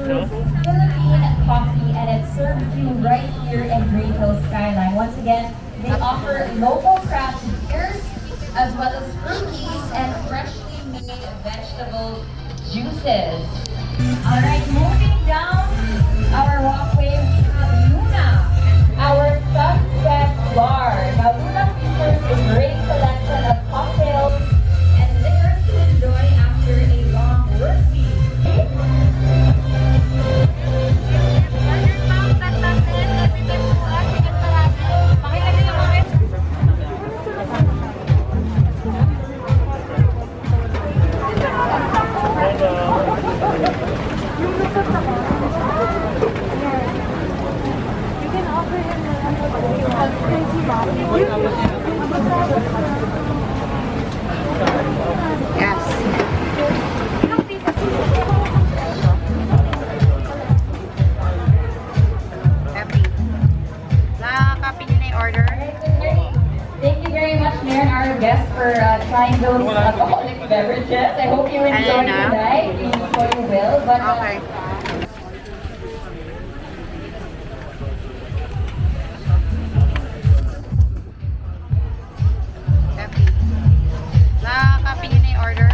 Philippine coffee, and it serves you right here in Greenhills Skyline. Once again, they offer local craft beers as well as fruities and freshly made vegetable juices. All right, moving down our walkway, we have Luna, our sunset bar. Now, Luna features a great selection of cocktails and liquors to enjoy after a long work week. Trying those alcoholic beverages. I hope you enjoy tonight. You will. But okay. Copy niyo na yung order.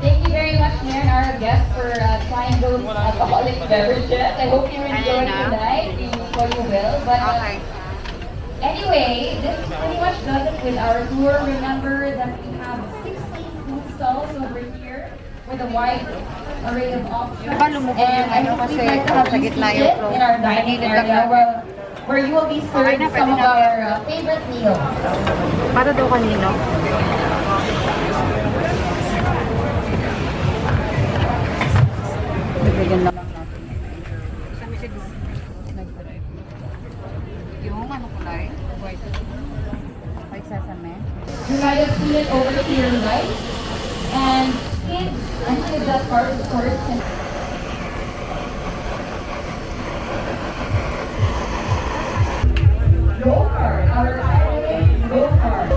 Thank you very much, Mayor and our guests, for trying those alcoholic beverages. I hope you enjoy tonight. You will. But okay. Anyway, this pretty much does it with our tour. Remember that we have 16 food stalls over here with a wide array of options. And I hope we'd like to have you seated in our dining area where you will be served some of our favorite meals. Para daw kanino? Bibigyan lang natin. Yung ano kulay? White. White sesame. You might have seen it over to your right. And kids that part of the course can go-kart, our highway go-kart.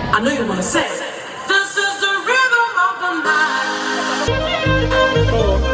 I know you wanna say, this is the rhythm of the night. Take me to the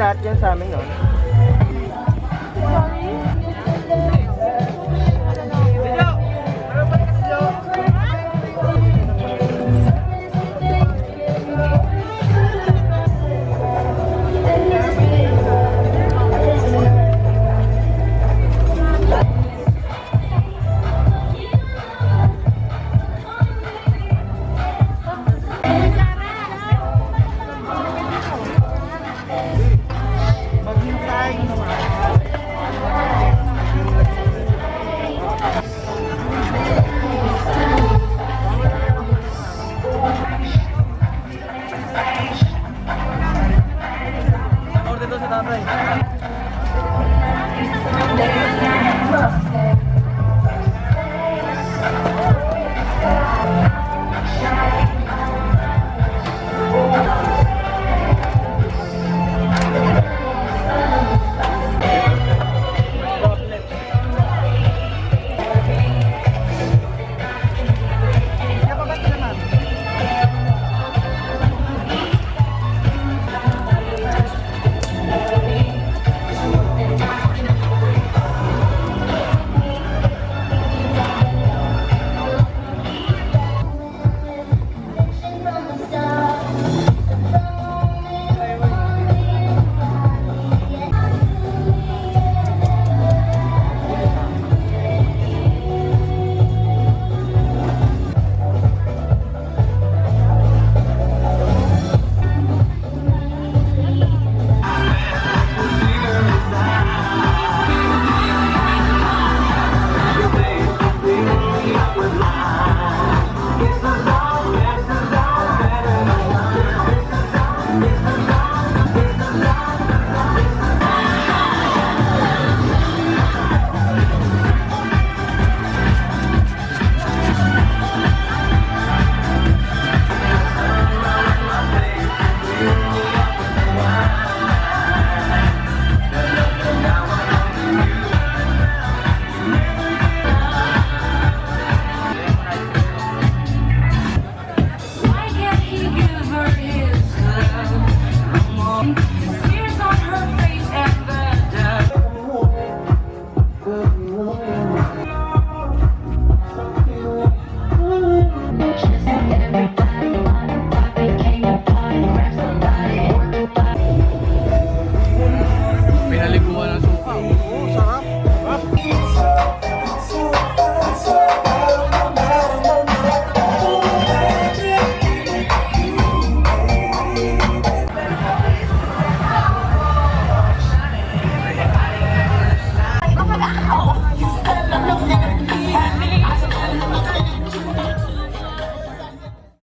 lahat yan sa amin, no?